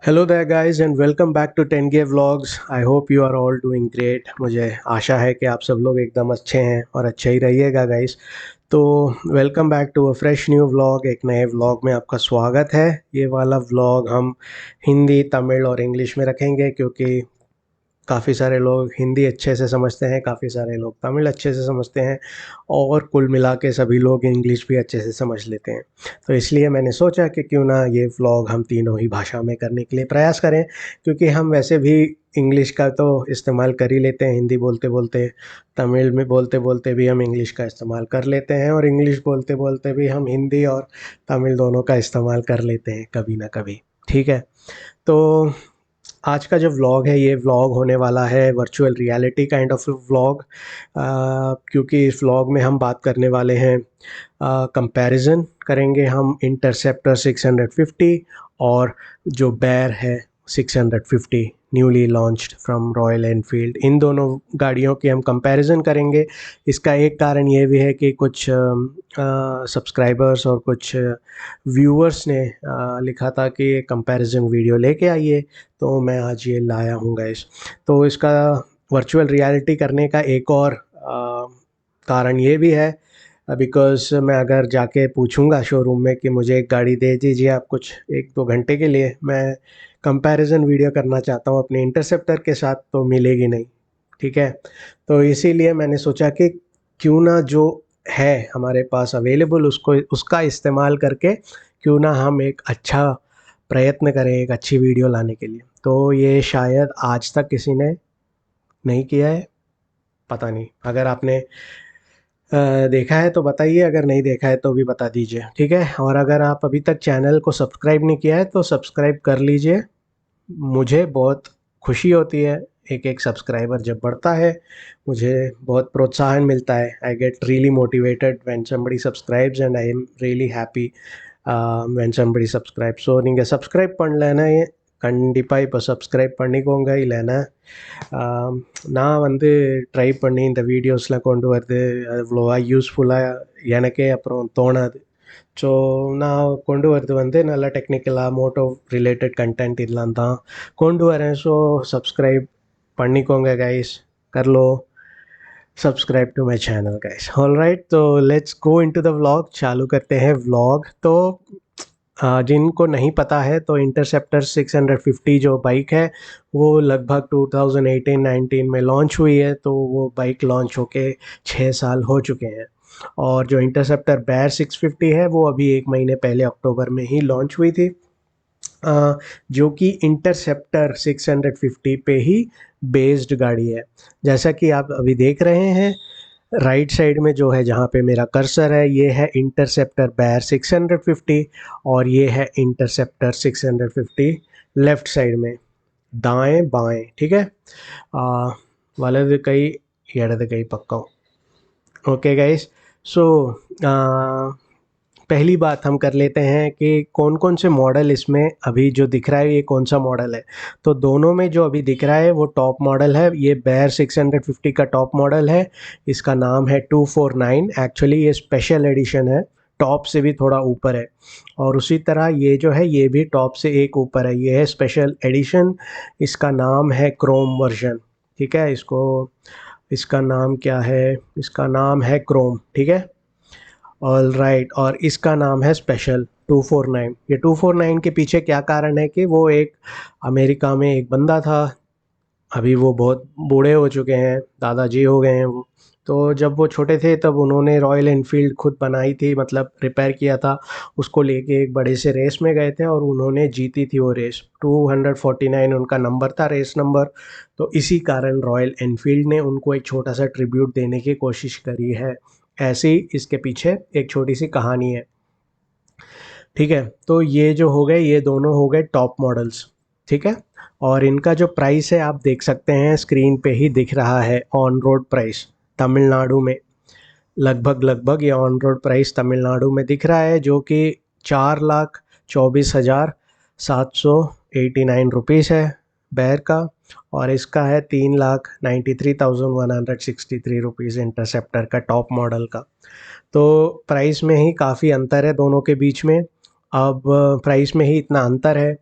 Hello there guys and welcome back to 10K vlogs. I hope you are all doing great. मुझे आशा है कि आप सब लोग एकदम अच्छे हैं और अच्छे ही रहिएगा गाइस। तो welcome back to a fresh new vlog. एक नए व्लॉग में आपका स्वागत है। ये वाला व्लॉग हम हिंदी, तमिल और इंग्लिश में रखेंगे क्योंकि काफ़ी सारे लोग हिंदी अच्छे से समझते हैं, काफ़ी सारे लोग तमिल अच्छे से समझते हैं और कुल मिला के सभी लोग इंग्लिश भी अच्छे से समझ लेते हैं। तो इसलिए मैंने सोचा कि क्यों ना ये व्लॉग हम तीनों ही भाषा में करने के लिए प्रयास करें, क्योंकि हम वैसे भी इंग्लिश का तो इस्तेमाल कर ही लेते हैं हिंदी बोलते-बोलते, तमिल में बोलते-बोलते भी हम इंग्लिश का इस्तेमाल कर लेते हैं और इंग्लिश बोलते-बोलते भी हम हिंदी और तमिल दोनों का इस्तेमाल कर लेते हैं कभी ना कभी। ठीक है? तो आज का जो व्लॉग है ये व्लॉग होने वाला है virtual reality kind of vlog, क्योंकि इस व्लॉग में हम बात करने वाले हैं, कंपैरिजन करेंगे हम इंटरसेप्टर 650 और जो बेयर है 650 newly launched from Royal Enfield. इन दोनों गाड़ियों की हम कंपैरिजन करेंगे। इसका एक कारण ये भी है कि कुछ सब्सक्राइबर्स और कुछ व्यूअर्स ने लिखा था कि कंपैरिजन वीडियो लेके आइए, तो मैं आज ये लाया हूँ गाइस। तो इसका वर्चुअल रियलिटी करने का एक और कारण ये भी है, बिकॉज़ मैं अगर जाके पूछूंगा शोरूम में कि मुझे एक गाड़ी दे दीजिए आप कुछ 1-2 घंटे के लिए, मैं कंपैरिजन वीडियो करना चाहता हूँ अपने इंटरसेप्टर के साथ, तो मिलेगी नहीं। ठीक है? तो इसीलिए मैंने सोचा कि क्यों ना जो है हमारे पास अवेलेबल उसको उसका इस्तेमाल करके क्यों ना हम एक अच्छा प्रयत्न करें एक अच्छी वीडियो लाने के लिए। तो ये शायद आज तक किसी ने नहीं किया है, पता नहीं। अगर आपने देखा है तो बताइए, अगर नहीं देखा है तो भी बता दीजिए, ठीक है? और अगर आप अभी तक चैनल को सब्सक्राइब नहीं किया है तो सब्सक्राइब कर लीजिए। मुझे बहुत खुशी होती है एक-एक सब्सक्राइबर जब बढ़ता है, मुझे बहुत प्रोत्साहन मिलता है। I get really motivated when somebody subscribes and I am really happy when somebody subscribes. So நீங்கள் சப்ஸ்கிரைப் பண்ணலைன்னா கண்டிப்பாக இப்போ சப்ஸ்கிரைப் பண்ணிக்கோங்க. இல்லைன்னா நான் வந்து ட்ரை பண்ணி இந்த வீடியோஸ்லாம் கொண்டு வரது அவ்வளோவா யூஸ்ஃபுல்லாக எனக்கே அப்புறம் தோணாது. ஸோ நான் கொண்டு வரது வந்து நல்லா டெக்னிக்கலாக மோட்டோ ரிலேட்டட் கண்டென்ட் இதெல்லாம் தான் கொண்டு வரேன். ஸோ சப்ஸ்கிரைब பண்ணிக்கோங்க गाइस, कर लो subscribe to my channel guys. Alright, तो let's go into the vlog. चालू करते हैं व्लॉग। तो जिनको नहीं पता है तो इंटरसेप्टर 650 जो बाइक है वो लगभग 2018-19 में लॉन्च हुई है। तो वो बाइक लॉन्च होके 6 साल हो चुके हैं। और जो इंटरसेप्टर बेयर 650 है वो अभी 1 महीने पहले अक्टूबर में ही लॉन्च हुई थी, जो कि इंटरसेप्टर 650 पे ही बेस्ड गाड़ी है। जैसा कि आप अभी देख रहे हैं राइट साइड में जो है जहाँ पे मेरा कर्सर है ये है इंटरसेप्टर बेयर 650 और ये है इंटरसेप्टर 650 लेफ्ट साइड में, दाएं बाएं। ठीक है? वलது கை இடது கை பக்கம்। Okay guys. सो पहली बात हम कर लेते हैं कि कौन कौन से मॉडल इसमें अभी जो दिख रहा है ये कौन सा मॉडल है। तो दोनों में जो अभी दिख रहा है वो टॉप मॉडल है। ये बेयर 650 का टॉप मॉडल है। इसका नाम है 249। एक्चुअली ये स्पेशल एडिशन है, टॉप से भी थोड़ा ऊपर है। और उसी तरह ये जो है ये भी टॉप से एक ऊपर है, ये है स्पेशल एडिशन। इसका नाम है क्रोम वर्जन। ठीक है? इसका नाम क्या है? इसका नाम है क्रोम। ठीक है? All right. और इसका नाम है स्पेशल 249। ये 249 के पीछे क्या कारण है कि वो एक अमेरिका में एक बंदा था, अभी वो बहुत बूढ़े हो चुके हैं, दादाजी हो गए हैं वो। तो जब वो छोटे थे तब उन्होंने रॉयल एनफील्ड खुद बनाई थी, मतलब रिपेयर किया था, उसको लेके एक बड़े से रेस में गए थे और उन्होंने जीती थी वो रेस। 249 उनका नंबर था, रेस नंबर। तो इसी कारण रॉयल एनफील्ड ने उनको एक छोटा सा ट्रिब्यूट देने की कोशिश करी है। ऐसे ही इसके पीछे एक छोटी सी कहानी है। ठीक है? तो ये जो हो गए, ये दोनों हो गए टॉप मॉडल्स। ठीक है? और इनका जो प्राइस है आप देख सकते हैं, स्क्रीन पे ही दिख रहा है ऑन रोड प्राइस तमिलनाडु में। लगभग ये ऑन रोड प्राइस तमिलनाडु में दिख रहा है, जो कि 4,24,789 रुपीज़ है बेयर का। और इसका है 3,93,163 रुपीज़ इंटरसेप्टर का टॉप मॉडल का। तो प्राइस में ही काफ़ी अंतर है दोनों के बीच में। अब प्राइस में ही इतना अंतर है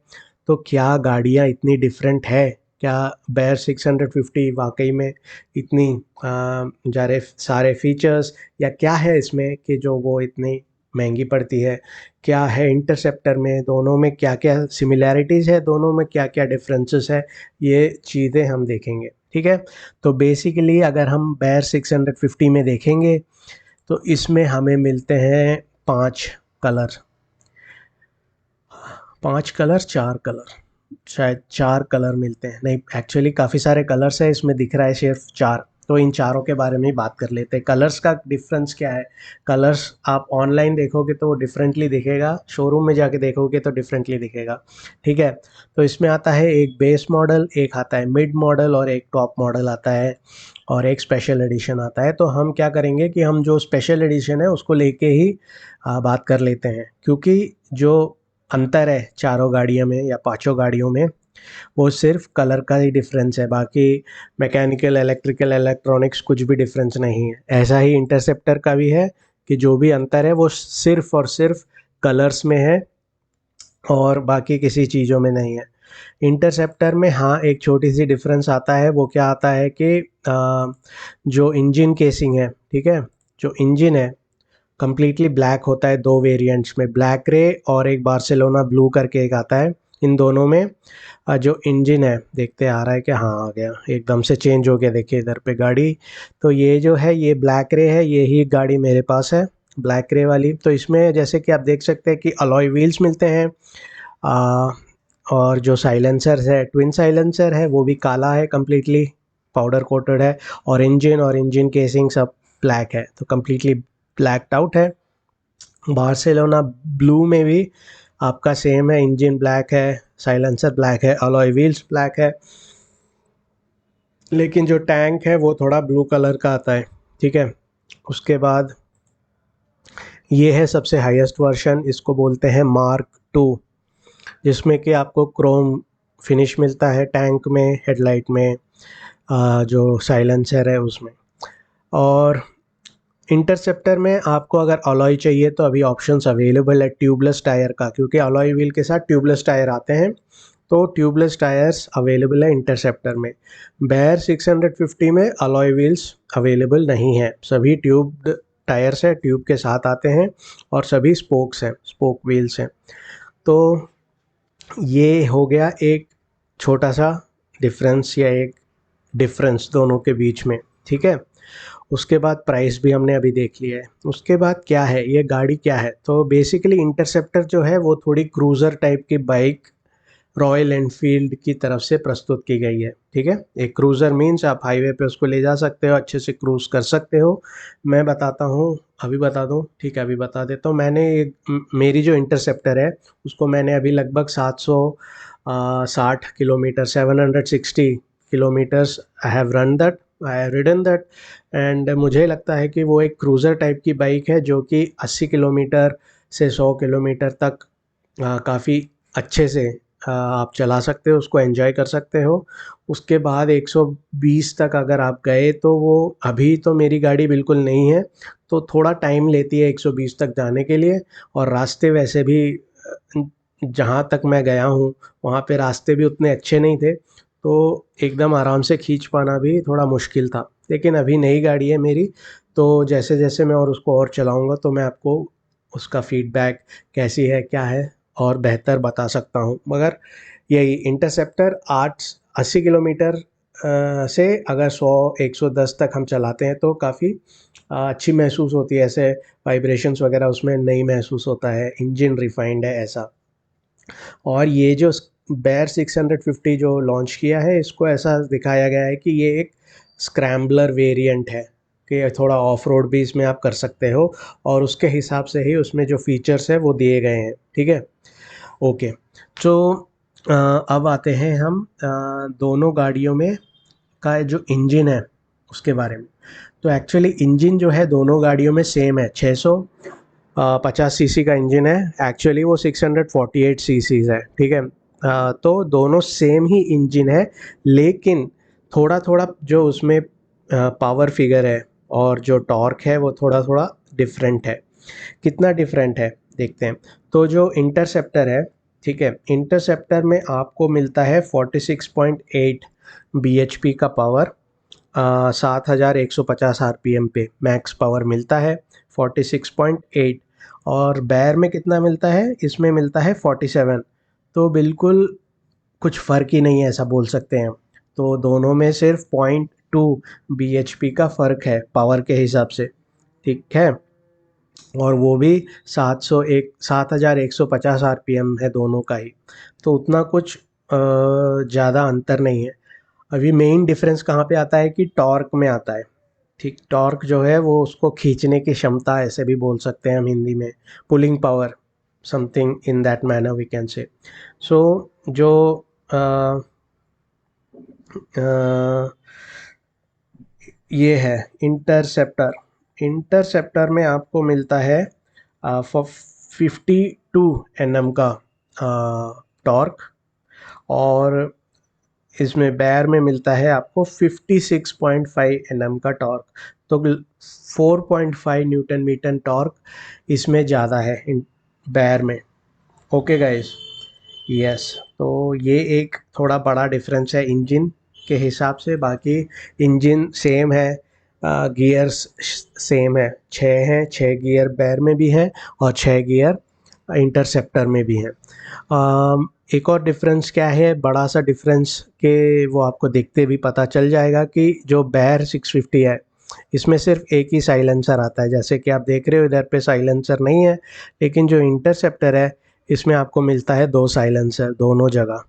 तो क्या गाड़ियाँ इतनी डिफरेंट है, क्या बेयर 650 वाकई में इतनी जारे सारे फीचर्स या क्या है इसमें कि जो वो इतनी महंगी पड़ती है, क्या है इंटरसेप्टर में, दोनों में क्या क्या सिमिलैरिटीज़ है, दोनों में क्या क्या डिफरेंसेस है, ये चीज़ें हम देखेंगे। ठीक है, तो बेसिकली अगर हम बेयर 650 में देखेंगे तो इसमें हमें मिलते हैं 5 कलर, 5 कलर, 4 कलर, शायद 4 कलर मिलते हैं, नहीं एक्चुअली काफ़ी सारे कलर्स है, इसमें दिख रहा है सिर्फ 4। तो इन चारों के बारे में ही बात कर लेते हैं। कलर्स का डिफरेंस क्या है, कलर्स आप ऑनलाइन देखोगे तो वो डिफरेंटली दिखेगा, शोरूम में जाके देखोगे तो डिफरेंटली दिखेगा। ठीक है, तो इसमें आता है एक बेस मॉडल, एक आता है मिड मॉडल और एक टॉप मॉडल आता है और एक स्पेशल एडिशन आता है। तो हम क्या करेंगे कि हम जो स्पेशल एडिशन है उसको लेके ही बात कर लेते हैं, क्योंकि जो अंतर है चारों गाड़ियों में या पांचों गाड़ियों में वो सिर्फ कलर का ही डिफरेंस है, बाकी मैकेनिकल, इलेक्ट्रिकल, इलेक्ट्रॉनिक्स कुछ भी डिफरेंस नहीं है। ऐसा ही इंटरसेप्टर का भी है कि जो भी अंतर है वो सिर्फ और सिर्फ कलर्स में है और बाकी किसी चीज़ों में नहीं है। इंटरसेप्टर में हाँ एक छोटी सी डिफरेंस आता है, वो क्या आता है कि जो इंजन केसिंग है, ठीक है, जो इंजन है कम्प्लीटली ब्लैक होता है, 2 वेरिएंट्स में, ब्लैक ग्रे और एक बार्सिलोना ब्लू करके एक आता है। इन दोनों में जो इंजन है, देखते आ रहा है कि हाँ आ गया, एकदम से चेंज हो गया, देखिए इधर पे गाड़ी। तो ये जो है ये ब्लैक ग्रे है, ये ही गाड़ी मेरे पास है ब्लैक ग्रे वाली। तो इसमें जैसे कि आप देख सकते हैं कि अलॉय व्हील्स मिलते हैं, आ, और जो साइलेंसर है, ट्विन साइलेंसर है, वो भी काला है, कम्प्लीटली पाउडर कोटेड है, और इंजन केसिंग सब ब्लैक है, तो कम्प्लीटली ब्लैक्ड आउट है। बार्सिलोना ब्लू में भी आपका सेम है, इंजन ब्लैक है, साइलेंसर ब्लैक है, अलॉय व्हील्स ब्लैक है, लेकिन जो टैंक है वो थोड़ा ब्लू कलर का आता है। ठीक है, उसके बाद ये है सबसे हाईएस्ट वर्जन, इसको बोलते हैं मार्क 2, जिसमें कि आपको क्रोम फिनिश मिलता है टैंक में, हेडलाइट में, जो साइलेंसर है उसमें। और इंटरसेप्टर में आपको अगर अलॉय चाहिए तो अभी ऑप्शंस अवेलेबल है ट्यूबलेस टायर का, क्योंकि अलॉय व्हील के साथ ट्यूबलेस टायर आते हैं, तो ट्यूबलेस टायर्स अवेलेबल है इंटरसेप्टर में। बेयर 650 में अलॉय व्हील्स अवेलेबल नहीं है, सभी ट्यूब्ड टायर्स है, ट्यूब के साथ आते हैं, और सभी स्पोक्स हैं, स्पोक व्हील्स हैं। तो ये हो गया एक छोटा सा डिफरेंस या एक डिफरेंस दोनों के बीच में। ठीक है, उसके बाद प्राइस भी हमने अभी देख लिया है। उसके बाद क्या है, ये गाड़ी क्या है, तो बेसिकली इंटरसेप्टर जो है वो थोड़ी क्रूज़र टाइप की बाइक रॉयल एनफील्ड की तरफ से प्रस्तुत की गई है। ठीक है, एक क्रूज़र मीन्स आप हाईवे पे उसको ले जा सकते हो, अच्छे से क्रूज़ कर सकते हो। मैं बताता हूँ, अभी बता दूँ, ठीक है अभी बता देता हूँ। मैंने मेरी जो इंटरसेप्टर है उसको मैंने अभी लगभग 760 kilometre, 760 kilometres I have run that, I have ridden that, and मुझे लगता है कि वो एक क्रूज़र टाइप की बाइक है जो कि 80 किलोमीटर से 100 किलोमीटर तक काफ़ी अच्छे से आप चला सकते हो, उसको एंजॉय कर सकते हो। उसके बाद 120 तक अगर आप गए तो वो, अभी तो मेरी गाड़ी बिल्कुल नहीं है, तो थोड़ा टाइम लेती है 120 तक जाने के लिए, और रास्ते वैसे भी जहाँ तक मैं गया हूँ वहाँ पे रास्ते भी उतने अच्छे नहीं थे, तो एकदम आराम से खींच पाना भी थोड़ा मुश्किल था। लेकिन अभी नई गाड़ी है मेरी, तो जैसे जैसे मैं और उसको और चलाऊँगा तो मैं आपको उसका फीडबैक कैसी है, क्या है, और बेहतर बता सकता हूँ। मगर यही इंटरसेप्टर 80 किलोमीटर से अगर 100-110 तक हम चलाते हैं तो काफ़ी अच्छी महसूस होती है, ऐसे वाइब्रेशंस वगैरह उसमें नहीं महसूस होता है, इंजन रिफाइंड है ऐसा। और ये जो बेयर 650 जो लॉन्च किया है, इसको ऐसा दिखाया गया है कि ये एक स्क्रैम्बलर वेरिएंट है, कि थोड़ा ऑफ रोड भी इसमें आप कर सकते हो, और उसके हिसाब से ही उसमें जो फीचर्स है वो दिए गए हैं। ठीक है, ओके। तो अब आते हैं हम दोनों गाड़ियों में का जो इंजन है उसके बारे में। तो एक्चुअली इंजन जो है दोनों गाड़ियों में सेम है, 650 सीसी का इंजन है, एक्चुअली वो 648 सीसीज है। ठीक है, तो दोनों सेम ही इंजन है, लेकिन थोड़ा थोड़ा जो उसमें पावर फिगर है और जो टॉर्क है वो थोड़ा थोड़ा डिफरेंट है। कितना डिफरेंट है देखते हैं। तो जो इंटरसेप्टर है ठीक है। इंटरसेप्टर में आपको मिलता है 46.8 bhp का पावर, 7150 आरपीएम पे मैक्स पावर मिलता है 46.8। और बैर में कितना मिलता है, इसमें मिलता है 47। तो बिल्कुल कुछ फ़र्क ही नहीं है, ऐसा बोल सकते हैं। तो दोनों में सिर्फ 0.2 bhp का फ़र्क है पावर के हिसाब से, ठीक है। और वो भी 7150 आरपीएम है दोनों का ही, तो उतना कुछ ज़्यादा अंतर नहीं है। अभी मेन डिफरेंस कहाँ पे आता है कि टॉर्क में आता है। ठीक, टॉर्क जो है वो उसको खींचने की क्षमता, ऐसे भी बोल सकते हैं हम हिंदी में, pulling power, something in that manner we can say. So जो अ, अ, ये है इंटरसेप्टर। इंटरसेप्टर में आपको मिलता है 52 Nm का टॉर्क, और इसमें बैर में मिलता है आपको 56.5 Nm का टॉर्क। तो 4.5 न्यूटन मीटर टॉर्क इसमें ज़्यादा है इन बैर में। Okay guys, yes. तो ये एक थोड़ा बड़ा डिफरेंस है इंजन के हिसाब से। बाकी इंजन सेम है, गियर्स सेम है, 6 हैं, 6 गियर बैर में भी हैं और 6 गियर इंटरसेप्टर में भी हैं। एक और डिफरेंस क्या है, बड़ा सा डिफरेंस कि वो आपको देखते भी पता चल जाएगा कि जो बैर 650 है, इसमें सिर्फ एक ही साइलेंसर आता है। जैसे कि आप देख रहे हो इधर पे साइलेंसर नहीं है, लेकिन जो इंटरसेप्टर है इसमें आपको मिलता है 2 साइलेंसर दोनों जगह,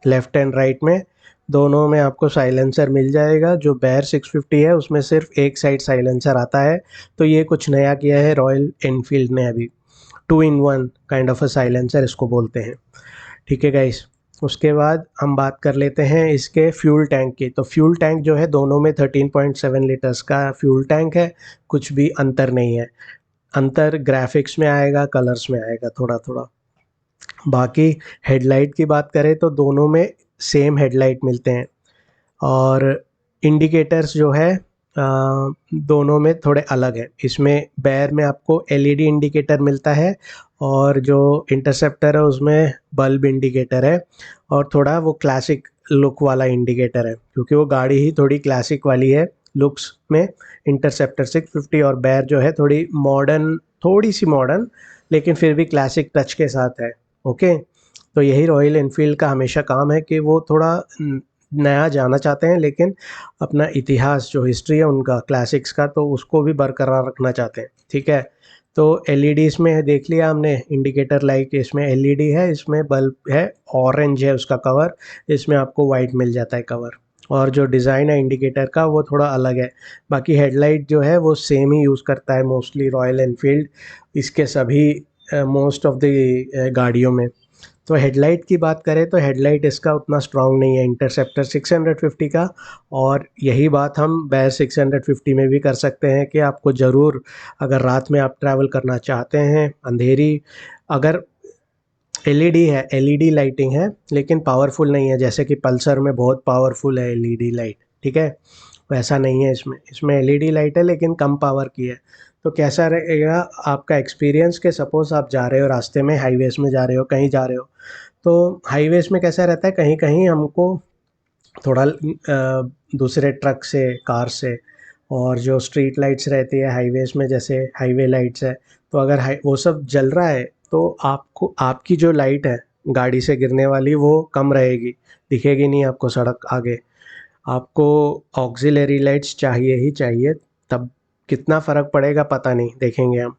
लेफ़्ट एंड राइट में दोनों में आपको साइलेंसर मिल जाएगा। जो बैर 650 है उसमें सिर्फ एक साइड साइलेंसर आता है। तो ये कुछ नया किया है रॉयल एनफील्ड ने अभी, 2 इन 1 काइंड ऑफ अ साइलेंसर इसको बोलते हैं। ठीक है गाइस, उसके बाद हम बात कर लेते हैं इसके फ्यूल टैंक की। तो फ्यूल टैंक जो है दोनों में 13.7 लीटर्स का फ्यूल टैंक है, कुछ भी अंतर नहीं है। अंतर ग्राफिक्स में आएगा, कलर्स में आएगा थोड़ा थोड़ा। बाकी हेडलाइट की बात करें तो दोनों में सेम हेडलाइट मिलते हैं, और इंडिकेटर्स जो है दोनों में थोड़े अलग हैं। इसमें बैर में आपको एलईडी इंडिकेटर मिलता है, और जो इंटरसेप्टर है उसमें बल्ब इंडिकेटर है, और थोड़ा वो क्लासिक लुक वाला इंडिकेटर है, क्योंकि वो गाड़ी ही थोड़ी क्लासिक वाली है लुक्स में, इंटरसेप्टर 650। और बैर जो है थोड़ी मॉडर्न, थोड़ी सी मॉडर्न, लेकिन फिर भी क्लासिक टच के साथ है। ओके, तो यही रॉयल एनफील्ड का हमेशा काम है कि वो थोड़ा नया जाना चाहते हैं, लेकिन अपना इतिहास जो हिस्ट्री है उनका क्लासिक्स का, तो उसको भी बरकरार रखना चाहते हैं। ठीक है, तो एलईडी इसमें देख लिया हमने, इंडिकेटर लाइट इसमें एलईडी है, इसमें बल्ब है, ऑरेंज है उसका कवर, इसमें आपको वाइट मिल जाता है कवर। और जो डिज़ाइन है इंडिकेटर का वो थोड़ा अलग है। बाकी हेडलाइट जो है वो सेम ही यूज़ करता है मोस्टली रॉयल एनफील्ड, इसके सभी मोस्ट ऑफ द गाड़ियों में। तो हेडलाइट की बात करें तो हेडलाइट इसका उतना स्ट्रांग नहीं है इंटरसेप्टर 650 का। और यही बात हम बैर 650 में भी कर सकते हैं कि आपको ज़रूर, अगर रात में आप ट्रैवल करना चाहते हैं अंधेरी, अगर एलईडी है, एलईडी लाइटिंग है, लेकिन पावरफुल नहीं है, जैसे कि पल्सर में बहुत पावरफुल है एलईडी लाइट, ठीक है, वैसा नहीं है इसमें। इसमें एलईडी लाइट है लेकिन कम पावर की है। तो कैसा रहेगा आपका एक्सपीरियंस कि सपोज़ आप जा रहे हो रास्ते में, हाईवेज़ में जा रहे हो, कहीं जा रहे हो, तो हाईवेज़ में कैसा रहता है, कहीं-कहीं हमको थोड़ा दूसरे ट्रक से, कार से, और जो स्ट्रीट लाइट्स रहती है हाईवेज़ में, जैसे हाईवे लाइट्स है, तो अगर हाई वो सब जल रहा है तो आपको, आपकी जो लाइट है गाड़ी से गिरने वाली वो कम रहेगी, दिखेगी नहीं आपको सड़क आगे। आपको ऑक्सिलरी लाइट्स चाहिए ही चाहिए, तब कितना फ़र्क पड़ेगा पता नहीं, देखेंगे हम।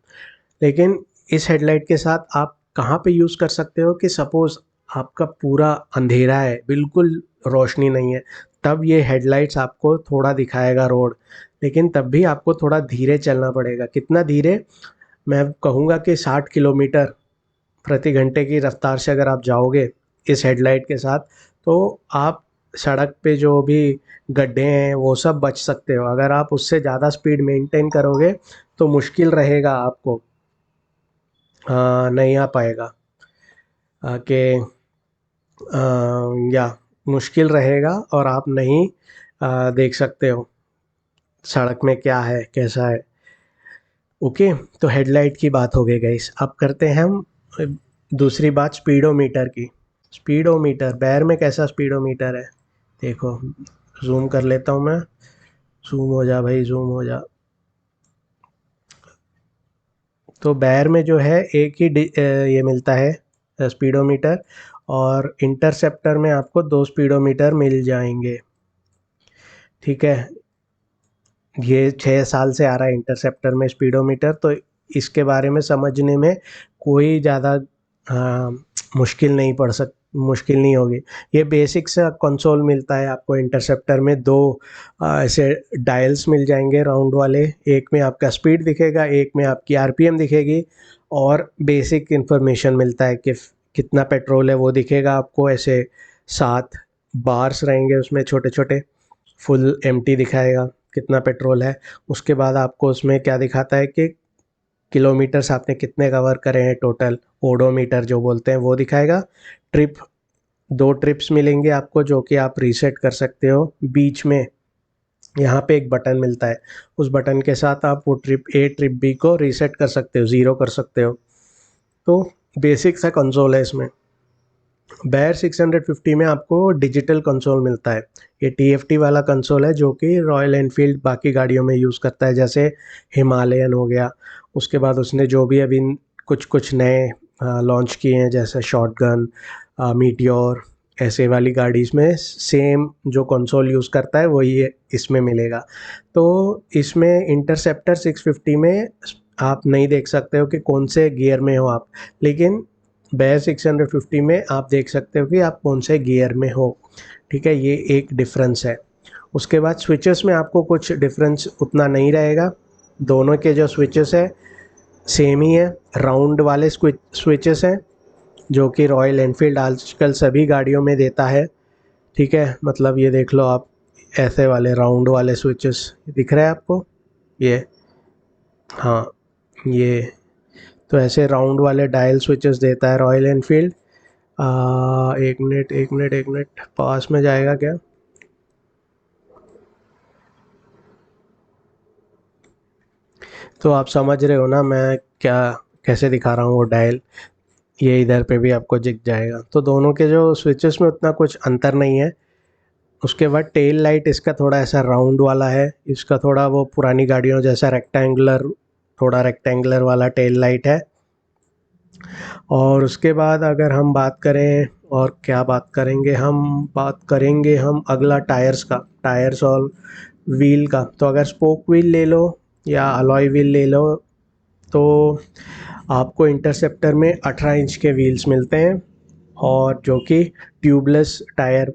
लेकिन इस हेडलाइट के साथ आप कहाँ पे यूज़ कर सकते हो कि सपोज़ आपका पूरा अंधेरा है, बिल्कुल रोशनी नहीं है, तब ये हेडलाइट्स आपको थोड़ा दिखाएगा रोड, लेकिन तब भी आपको थोड़ा धीरे चलना पड़ेगा। कितना धीरे, मैं कहूँगा कि 60 किलोमीटर प्रति घंटे की रफ्तार से अगर आप जाओगे इस हेडलाइट के साथ, तो आप सड़क पे जो भी गड्ढे हैं वो सब बच सकते हो। अगर आप उससे ज़्यादा स्पीड मेंटेन करोगे तो मुश्किल रहेगा आपको, नहीं आ पाएगा कि या मुश्किल रहेगा, और आप नहीं देख सकते हो सड़क में क्या है कैसा है। ओके, तो हेडलाइट की बात हो गई गाइस। अब करते हैं हम दूसरी बात स्पीडोमीटर की। स्पीडोमीटर, बैर में कैसा स्पीडोमीटर है देखो, जूम कर लेता हूँ मैं। जूम हो जा भाई, जूम हो जा। तो बैर में जो है एक ही ये मिलता है स्पीडोमीटर, और इंटरसेप्टर में आपको 2 स्पीडोमीटर मिल जाएंगे। ठीक है, ये 6 साल से आ रहा है इंटरसेप्टर में स्पीडोमीटर, तो इसके बारे में समझने में कोई ज़्यादा मुश्किल नहीं होगी। ये बेसिक सा कंसोल मिलता है आपको इंटरसेप्टर में। 2 ऐसे डायल्स मिल जाएंगे राउंड वाले, एक में आपका स्पीड दिखेगा, एक में आपकी आरपीएम दिखेगी, और बेसिक इन्फॉर्मेशन मिलता है कि कितना पेट्रोल है वो दिखेगा आपको। ऐसे 7 बार्स रहेंगे उसमें छोटे छोटे, फुल एम्प्टी दिखाएगा कितना पेट्रोल है। उसके बाद आपको उसमें क्या दिखाता है कि किलोमीटर्स आपने कितने कवर करे हैं टोटल, ओडोमीटर जो बोलते हैं वो दिखाएगा। ट्रिप, 2 ट्रिप्स मिलेंगे आपको जो कि आप रीसेट कर सकते हो। बीच में यहाँ पे एक बटन मिलता है, उस बटन के साथ आप वो ट्रिप ए ट्रिप बी को रीसेट कर सकते हो, ज़ीरो कर सकते हो। तो बेसिक सा कंसोल है इसमें। बैर 650 में आपको डिजिटल कंसोल मिलता है। ये टीएफटी वाला कंसोल है जो कि रॉयल एनफील्ड बाकी गाड़ियों में यूज़ करता है, जैसे हिमालयन हो गया। उसके बाद उसने जो भी अभी कुछ कुछ नए लॉन्च किए हैं, जैसे शॉटगन, मीटियोर, ऐसे वाली गाड़ीज़ में सेम जो कंसोल यूज़ करता है वही ये इसमें मिलेगा। तो इसमें इंटरसेप्टर 650 में आप नहीं देख सकते हो कि कौन से गियर में हो आप, लेकिन बैर 650 में आप देख सकते हो कि आप कौन से गियर में हो। ठीक है, ये एक डिफरेंस है। उसके बाद स्विचेस में आपको कुछ डिफरेंस उतना नहीं रहेगा। दोनों के जो स्विचेस है सेम ही है, राउंड वाले स्विचेस हैं जो कि रॉयल एनफील्ड आजकल सभी गाड़ियों में देता है। ठीक है, मतलब ये देख लो आप, ऐसे वाले राउंड वाले स्विचेस दिख रहे हैं आपको ये। हाँ, ये तो ऐसे राउंड वाले डायल स्विचेस देता है रॉयल एनफील्ड। एक मिनट पास में जाएगा क्या? तो आप समझ रहे हो ना मैं क्या कैसे दिखा रहा हूँ वो डायल। ये इधर पे भी आपको दिख जाएगा। तो दोनों के जो स्विचेस में उतना कुछ अंतर नहीं है। उसके बाद टेल लाइट इसका थोड़ा ऐसा राउंड वाला है, इसका थोड़ा वो पुरानी गाड़ियों जैसा रेक्टेंगुलर, थोड़ा रेक्टेंगुलर वाला टेल लाइट है। और उसके बाद अगर हम बात करें, और क्या बात करेंगे, हम अगला टायर्स का, टायर्स और व्हील का। तो अगर स्पोक व्हील ले लो या अलॉय व्हील ले लो, तो आपको इंटरसेप्टर में 18 इंच के व्हील्स मिलते हैं, और जो कि ट्यूबलेस टायर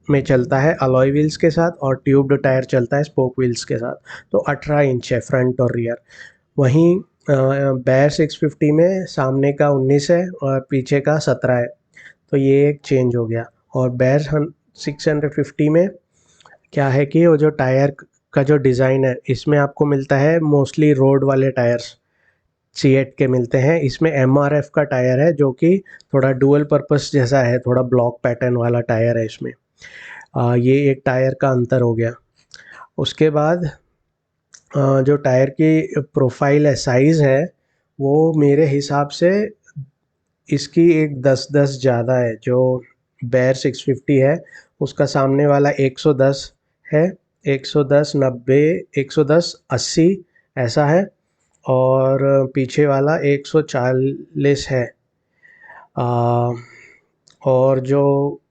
में चलता है अलॉय व्हील्स के साथ, और ट्यूब्ड टायर चलता है स्पोक व्हील्स के साथ। तो 18 इंच है फ्रंट और रियर। वहीं बैर 650 में सामने का 19 है और पीछे का 17 है। तो ये एक चेंज हो गया। और बैर 650 में क्या है कि वो जो टायर का जो डिज़ाइन है, इसमें आपको मिलता है मोस्टली रोड वाले टायर्स, सीएट के मिलते हैं। इसमें एमआरएफ का टायर है जो कि थोड़ा डुअल पर्पस जैसा है, थोड़ा ब्लॉक पैटर्न वाला टायर है इसमें। ये एक टायर का अंतर हो गया। उसके बाद जो टायर की प्रोफाइल है, साइज़ है, वो मेरे हिसाब से इसकी एक 10-10 ज़्यादा है। जो बैर 650 है उसका सामने वाला 110 है, 110 90, 110 80 ऐसा है, और पीछे वाला 140 है। आ, और जो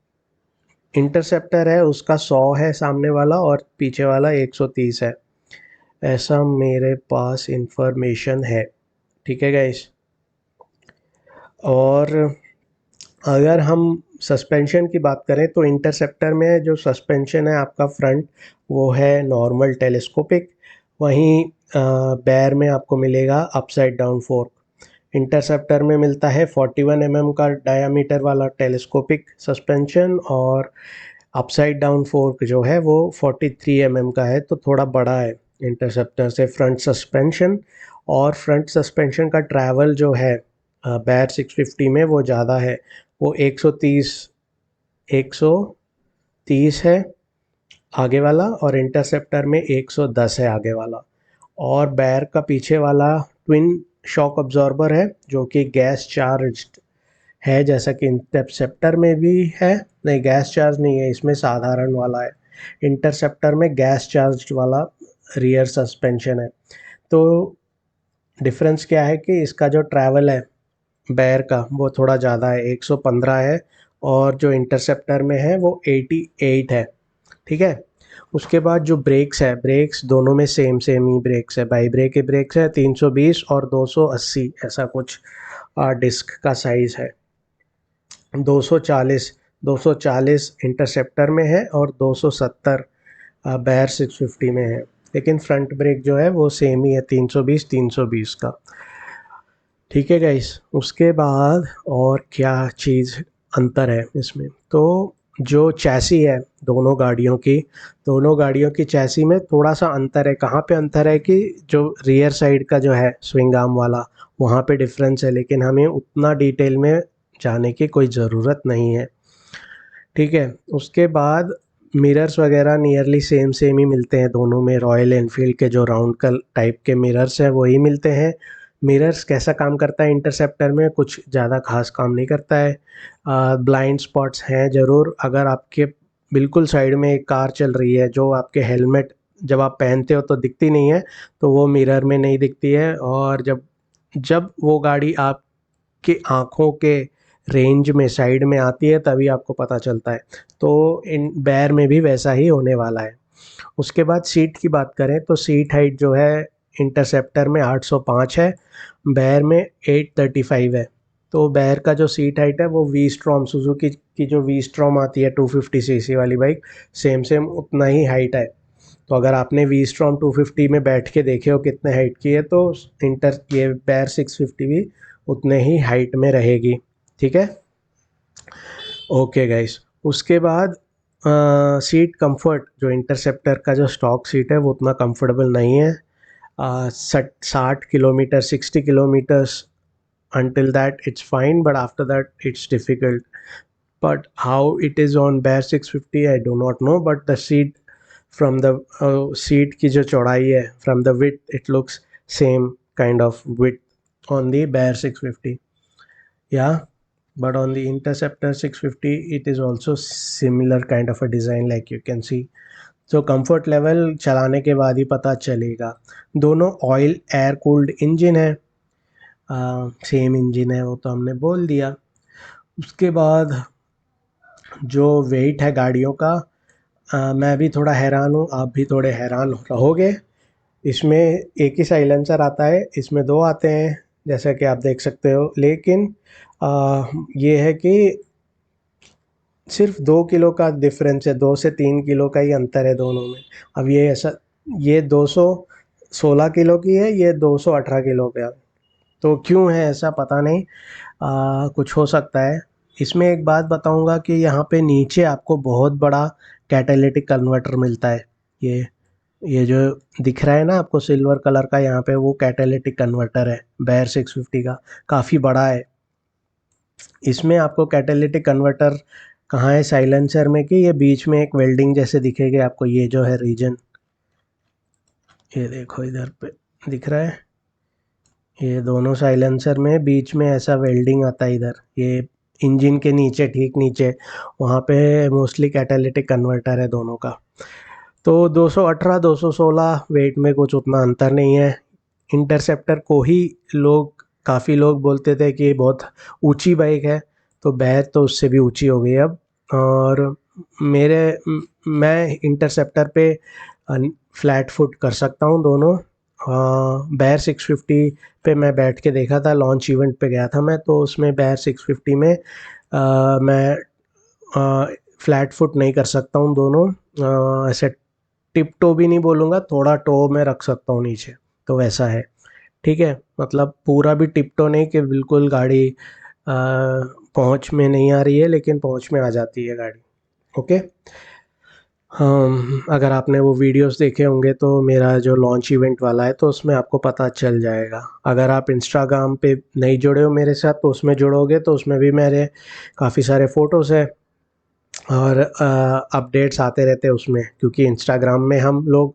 इंटरसेप्टर है उसका 100 है सामने वाला, और पीछे वाला 130 है। ऐसा मेरे पास इंफॉर्मेशन है। ठीक है गाइस। और अगर हम सस्पेंशन की बात करें, तो इंटरसेप्टर में जो सस्पेंशन है आपका फ्रंट, वो है नॉर्मल टेलीस्कोपिक। वहीं बैर में आपको मिलेगा अपसाइड डाउन फोर्क। इंटरसेप्टर में मिलता है 41 mm का डायामीटर वाला टेलीस्कोपिक सस्पेंशन, और अपसाइड डाउन फोर्क जो है वो 43 mm का है, तो थोड़ा बड़ा है इंटरसेप्टर से फ्रंट सस्पेंशन। और फ्रंट सस्पेंशन का ट्रैवल जो है बैर 650 में वो ज़्यादा है, वो 130 है आगे वाला, और इंटरसेप्टर में 110 है आगे वाला। और बैर का पीछे वाला ट्विन शॉक अब्जॉर्बर है जो कि गैस चार्ज्ड है जैसा कि इंटरसेप्टर में भी है। नहीं, गैस चार्ज नहीं है इसमें, साधारण वाला है। इंटरसेप्टर में गैस चार्ज वाला रियर सस्पेंशन है। तो डिफरेंस क्या है कि इसका जो ट्रैवल है बेयर का वो थोड़ा ज़्यादा है, 115 है, और जो इंटरसेप्टर में है वो 88 है। ठीक है। उसके बाद जो ब्रेक्स है, ब्रेक्स दोनों में सेम सेम ही ब्रेक्स है, बाई ब्रेक के ब्रेक्स है, 320 और 280 ऐसा कुछ डिस्क का साइज़ है। 240 240 इंटरसेप्टर में है और 270 बेयर 650 में है। लेकिन फ्रंट ब्रेक जो है वो सेम ही है, 320 का। ठीक है गाइस। उसके बाद और क्या चीज़ अंतर है इसमें, तो जो चैसी है दोनों गाड़ियों की चैसी में थोड़ा सा अंतर है। कहाँ पे अंतर है कि जो रियर साइड का जो है स्विंग आर्म वाला, वहाँ पे डिफरेंस है, लेकिन हमें उतना डिटेल में जाने की कोई ज़रूरत नहीं है। ठीक है। उसके बाद मिरर्स वगैरह नियरली सेम सेम ही मिलते हैं दोनों में। रॉयल एनफील्ड के जो राउंड कल टाइप के मिरर्स हैं वही मिलते हैं। मिरर्स कैसा काम करता है इंटरसेप्टर में, कुछ ज़्यादा खास काम नहीं करता है। ब्लाइंड स्पॉट्स हैं ज़रूर, अगर आपके बिल्कुल साइड में एक कार चल रही है जो आपके हेलमेट जब आप पहनते हो तो दिखती नहीं है, तो वो मिरर में नहीं दिखती है। और जब जब वो गाड़ी आपकी आँखों के रेंज में साइड में आती है तभी आपको पता चलता है। तो इन बेयर में भी वैसा ही होने वाला है। उसके बाद सीट की बात करें तो सीट हाइट जो है इंटरसेप्टर में 805 है, बेयर में 835 है। तो बेयर का जो सीट हाइट है वो वी स्ट्रॉम, सुजुकी की जो वी स्ट्रॉम आती है 250 सीसी वाली बाइक, सेम सेम उतना ही हाइट है। तो अगर आपने वी स्ट्रॉम 250 में बैठ के देखे हो कितने हाइट की है, तो ये बेयर 650 भी उतने ही हाइट में रहेगी। ठीक है। Okay guys. उसके बाद सीट कंफर्ट, जो इंटरसेप्टर का जो स्टॉक सीट है वो उतना कंफर्टेबल नहीं है। 60 kilometre 60 kilometres until that it's fine, but after that it's difficult. But how it is on Bear 650 I do not know, but the seat from the seat की जो चौड़ाई है, from the width it looks same kind of width on the Bear 650. Yeah, but on the Interceptor 650 it is also similar kind of a design like you can see. तो comfort level चलाने के बाद ही पता चलेगा। दोनों oil air cooled engine है, same engine है वो तो हमने बोल दिया। उसके बाद जो वेट है गाड़ियों का, मैं भी थोड़ा हैरान हूँ, आप भी थोड़े हैरान रहोगे। इसमें एक ही साइलेंसर आता है, इसमें दो आते हैं जैसा कि आप देख सकते हो, लेकिन ये है कि सिर्फ 2 किलो का डिफरेंस है, 2 से 3 किलो का ही अंतर है दोनों में। अब ये ऐसा, ये 216 किलो की है, ये 218 किलो का। तो क्यों है ऐसा पता नहीं, कुछ हो सकता है। इसमें एक बात बताऊंगा कि यहाँ पे नीचे आपको बहुत बड़ा कैटालिटिक कन्वर्टर मिलता है। ये जो दिख रहा है ना आपको सिल्वर कलर का, यहाँ पे वो कैटालिटिक कन्वर्टर है बेयर 650 का, काफ़ी बड़ा है। इसमें आपको कैटालिटिक कन्वर्टर कहाँ है, साइलेंसर में, कि ये बीच में एक वेल्डिंग जैसे दिखेगी आपको, ये जो है रीजन, ये देखो इधर पे दिख रहा है, ये दोनों साइलेंसर में बीच में ऐसा वेल्डिंग आता है इधर, ये इंजन के नीचे, ठीक नीचे, वहाँ पे मोस्टली कैटालिटिक कन्वर्टर है दोनों का। तो 218 216 वेट में कुछ उतना अंतर नहीं है। इंटरसेप्टर को ही काफ़ी लोग बोलते थे कि बहुत ऊंची बाइक है, तो बेयर तो उससे भी ऊंची हो गई अब। और मैं इंटरसेप्टर पे फ्लैट फुट कर सकता हूँ दोनों। बेयर 650 पे मैं बैठ के देखा था, लॉन्च इवेंट पे गया था मैं, तो उसमें बेयर 650 में मैं फ्लैट फुट नहीं कर सकता हूँ दोनों। ऐसे टिप टो भी नहीं बोलूँगा, थोड़ा टो में रख सकता हूँ नीचे, तो वैसा है। ठीक है, मतलब पूरा भी टिप टो नहीं कि बिल्कुल गाड़ी पहुँच में नहीं आ रही है, लेकिन पहुँच में आ जाती है गाड़ी। ओके। अगर आपने वो वीडियोस देखे होंगे तो मेरा जो लॉन्च इवेंट वाला है, तो उसमें आपको पता चल जाएगा। अगर आप इंस्टाग्राम पे नहीं जुड़े हो मेरे साथ तो उसमें जुड़ोगे, तो उसमें भी मेरे काफ़ी सारे फ़ोटोज़ हैं और अपडेट्स आते रहते हैं उसमें, क्योंकि इंस्टाग्राम में हम लोग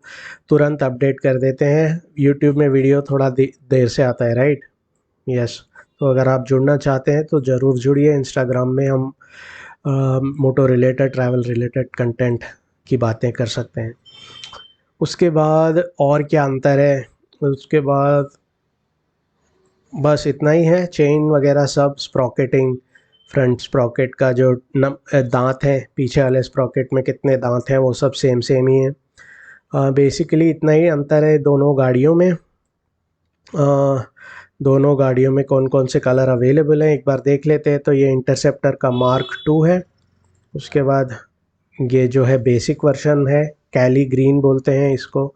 तुरंत अपडेट कर देते हैं, यूट्यूब में वीडियो थोड़ा देर से आता है, राइट। यस। तो अगर आप जुड़ना चाहते हैं तो ज़रूर जुड़िए। इंस्टाग्राम में हम मोटो रिलेटेड, ट्रैवल रिलेटेड कंटेंट की बातें कर सकते हैं। उसके बाद और क्या अंतर है, उसके बाद बस इतना ही है। चेन वगैरह सब स्प्रॉकेटिंग, फ्रंट स्प्रॉकेट का जो दांत हैं, पीछे वाले स्प्रॉकेट में कितने दांत हैं वो सब सेम सेम ही है। बेसिकली इतना ही अंतर है दोनों गाड़ियों में। दोनों गाड़ियों में कौन कौन से कलर अवेलेबल हैं एक बार देख लेते हैं। तो ये इंटरसेप्टर का मार्क 2 है। उसके बाद ये जो है बेसिक वर्जन है, कैली ग्रीन बोलते हैं इसको।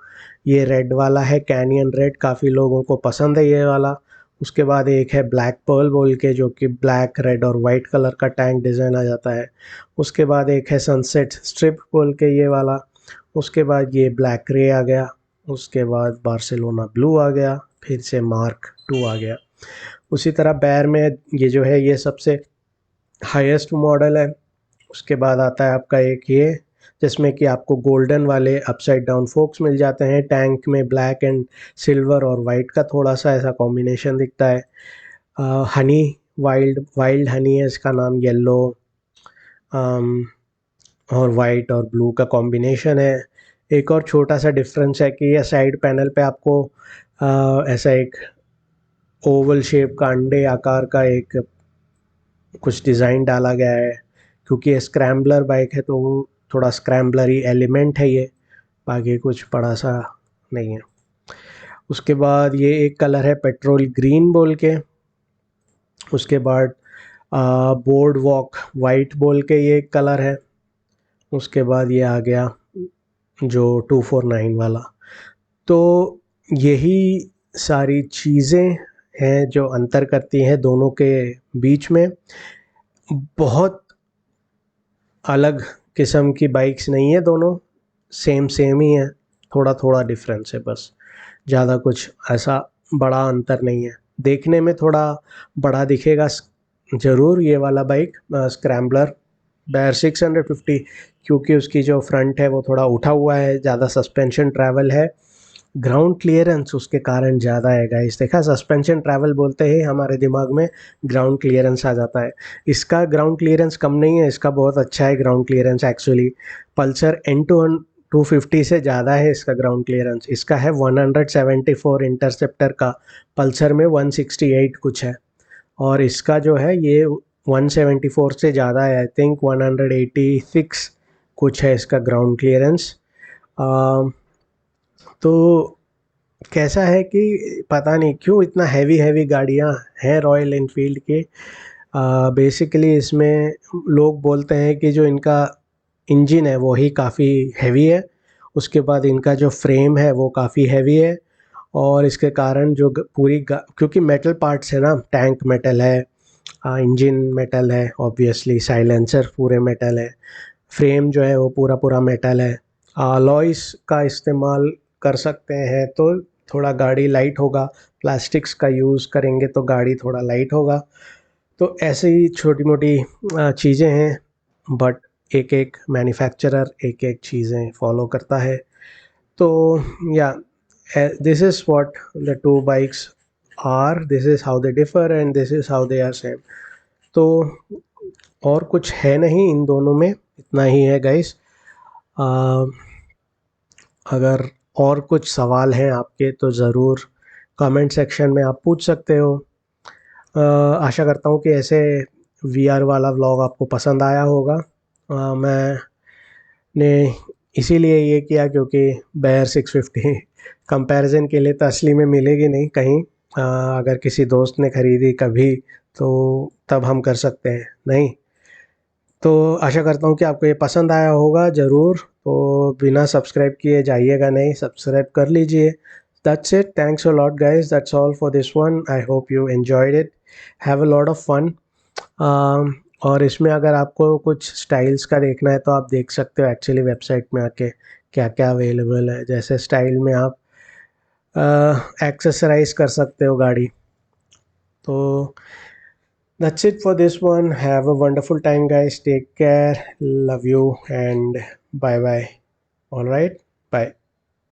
ये रेड वाला है, कैनियन रेड, काफ़ी लोगों को पसंद है ये वाला। उसके बाद एक है ब्लैक पर्ल बोल के, जो कि ब्लैक, रेड और वाइट कलर का टैंक डिज़ाइन आ जाता है। उसके बाद एक है सनसेट स्ट्रिप बोल के ये वाला। उसके बाद ये ब्लैक ग्रे आ गया। उसके बाद बार्सिलोना ब्लू आ गया। फिर से मार्क 2 आ गया। उसी तरह बैर में ये जो है ये सबसे हाईएस्ट मॉडल है। उसके बाद आता है आपका एक ये, जिसमें कि आपको गोल्डन वाले अपसाइड डाउन फोक्स मिल जाते हैं। टैंक में ब्लैक एंड सिल्वर और वाइट का थोड़ा सा ऐसा कॉम्बिनेशन दिखता है। हनी, वाइल्ड वाइल्ड हनी है इसका नाम, येलो और वाइट और ब्लू का कॉम्बिनेशन है। एक और छोटा सा डिफरेंस है कि ये साइड पैनल पे आपको ऐसा एक ओवल शेप का, अंडे आकार का एक कुछ डिज़ाइन डाला गया है। क्योंकि ये स्क्रैम्बलर बाइक है तो वो थोड़ा स्क्रैम्बलर ही एलिमेंट है ये, बाकी कुछ बड़ा सा नहीं है। उसके बाद ये एक कलर है पेट्रोल ग्रीन बोल के। उसके बाद बोर्ड वॉक वाइट बोल के ये एक कलर है। उसके बाद ये आ गया जो 249 वाला। तो यही सारी चीज़ें हैं जो अंतर करती हैं दोनों के बीच में। बहुत अलग किस्म की बाइक्स नहीं है, दोनों सेम सेम ही है, थोड़ा थोड़ा डिफरेंस है बस, ज़्यादा कुछ ऐसा बड़ा अंतर नहीं है। देखने में थोड़ा बड़ा दिखेगा ज़रूर ये वाला बाइक, स्क्रैम्बलर बैर 650, क्योंकि उसकी जो फ्रंट है वो थोड़ा उठा हुआ है, ज़्यादा सस्पेंशन ट्रैवल है, ग्राउंड क्लियरेंस उसके कारण ज़्यादा है गाइस। देखा, सस्पेंशन ट्रैवल बोलते ही हमारे दिमाग में ग्राउंड क्लियरेंस आ जाता है। इसका ग्राउंड क्लियरेंस कम नहीं है, इसका बहुत अच्छा है ground clearance actually. Pulsar N250 से ज़्यादा है इसका ग्राउंड क्लियरेंस। इसका है 174 इंटरसेप्टर का, पल्सर में 168 कुछ है, और इसका जो है ये 174 से ज़्यादा है। आई थिंक 186 कुछ है इसका ग्राउंड क्लियरेंस। तो कैसा है कि पता नहीं क्यों इतना हैवी हैवी गाड़ियाँ हैं रॉयल एनफील्ड के। बेसिकली इसमें लोग बोलते हैं कि जो इनका इंजन है वो ही काफ़ी हैवी है। उसके बाद इनका जो फ्रेम है वो काफ़ी हैवी है, और इसके कारण जो क्योंकि मेटल पार्ट्स है ना, टैंक मेटल है, इंजन मेटल है, ऑब्वियसली साइलेंसर पूरे मेटल है, फ्रेम जो है वो पूरा पूरा मेटल है। अलॉयस का इस्तेमाल कर सकते हैं तो थोड़ा गाड़ी लाइट होगा, प्लास्टिक्स का यूज़ करेंगे तो गाड़ी थोड़ा लाइट होगा। तो ऐसे ही छोटी मोटी चीज़ें हैं, बट एक एक मैन्युफैक्चरर एक एक चीज़ें फॉलो करता है। तो yeah this is what the two bikes are, this is how they differ and this is how they are same. तो और कुछ है नहीं इन दोनों में, इतना ही है गाइस। अगर और कुछ सवाल हैं आपके तो ज़रूर कमेंट सेक्शन में आप पूछ सकते हो। आशा करता हूँ कि ऐसे वीआर वाला व्लॉग आपको पसंद आया होगा। मैंने इसीलिए ये किया क्योंकि बेयर 650 कंपैरिजन के लिए तो असली में मिलेगी नहीं कहीं। अगर किसी दोस्त ने ख़रीदी कभी तो तब हम कर सकते हैं, नहीं तो आशा करता हूँ कि आपको ये पसंद आया होगा ज़रूर। तो बिना सब्सक्राइब किए जाइएगा नहीं, सब्सक्राइब कर लीजिए। That's it, thanks a lot guys, that's all for this one. I hope you enjoyed it, have a lot of fun. और इसमें अगर आपको कुछ स्टाइल्स का देखना है तो आप देख सकते हो एक्चुअली वेबसाइट में आके क्या क्या अवेलेबल है। जैसे स्टाइल में आप एक्सेसराइज कर सकते हो गाड़ी। तो that's it for this one. Have a wonderful time, guys. Take care. Love you and bye bye. All right. Bye.